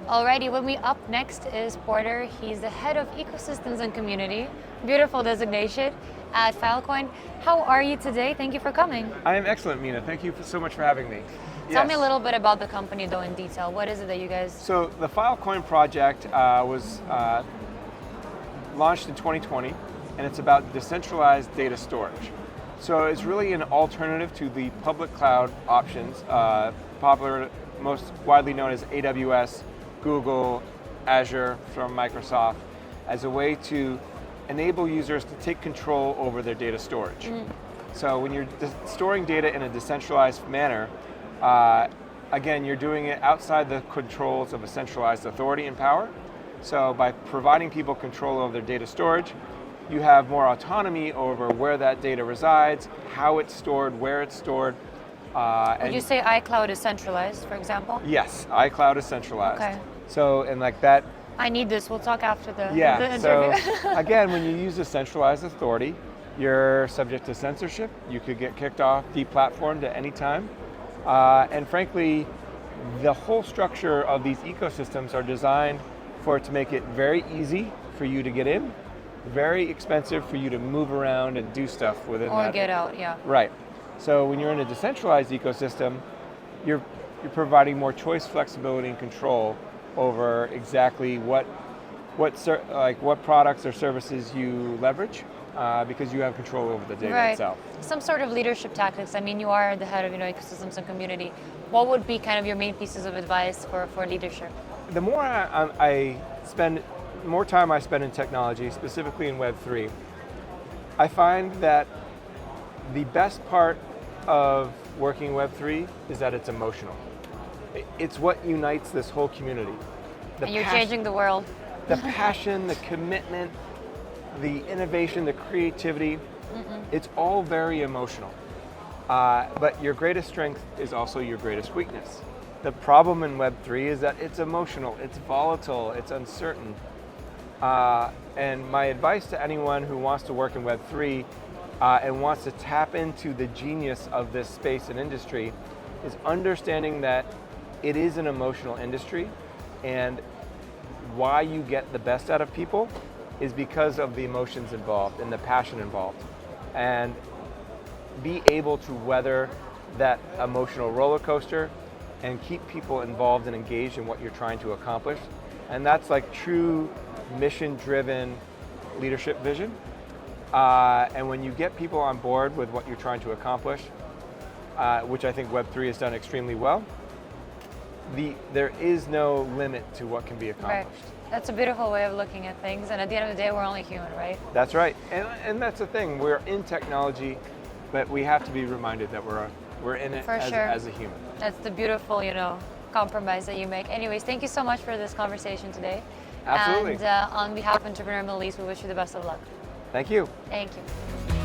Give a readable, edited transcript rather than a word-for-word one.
Alrighty, when we up next is Porter. He's the head of ecosystems and community. Beautiful designation at Filecoin. How are you today? Thank you for coming. I am excellent, Mina. Thank you so much for having me. Tell me a little bit about the company though in detail. What is it that you guys... So the Filecoin project was launched in 2020, and it's about decentralized data storage. So it's really an alternative to the public cloud options, popular, most widely known as AWS, Google, Azure from Microsoft, as a way to enable users to take control over their data storage. So when you're storing data in a decentralized manner, again, you're doing it outside the controls of a centralized authority and power. So by providing people control over their data storage, you have more autonomy over where that data resides, how it's stored, where it's stored. Would you say iCloud is centralized, for example? Yes, iCloud is centralized. Okay. So, and like that. I need this, we'll talk after the Yeah, so interview. again, when you use a centralized authority, you're subject to censorship. You could get kicked off, deplatformed at any time. And frankly, the whole structure of these ecosystems are designed for it to make it very easy for you to get in, very expensive for you to move around and do stuff within that. Or get out, yeah. Right. So when you're in a decentralized ecosystem, you're providing more choice, flexibility, and control over exactly what products or services you leverage, because you have control over the data itself. Some sort of leadership tactics. I mean, you are the head of ecosystems and community. What would be kind of your main pieces of advice for leadership? The more more time I spend in technology, specifically in Web3, I find that the best part of working Web3 is that it's emotional. It's what unites this whole community. And you're changing the world. The passion, the commitment, the innovation, the creativity, it's all very emotional. But your greatest strength is also your greatest weakness. The problem in Web3 is that it's emotional, it's volatile, it's uncertain. And my advice to anyone who wants to work in Web3 and wants to tap into the genius of this space and industry is understanding that it is an emotional industry, and why you get the best out of people is because of the emotions involved and the passion involved. And be able to weather that emotional roller coaster and keep people involved and engaged in what you're trying to accomplish. And that's like true mission-driven leadership vision. And when you get people on board with what you're trying to accomplish, which I think Web3 has done extremely well, there is no limit to what can be accomplished. Right. That's a beautiful way of looking at things, and at the end of the day, we're only human, right? That's right, and that's the thing. We're in technology, but we have to be reminded that we're in it as a human. That's the beautiful, compromise that you make. Anyways, thank you so much for this conversation today. Absolutely. And on behalf of Entrepreneur Middle East, we wish you the best of luck. Thank you. Thank you.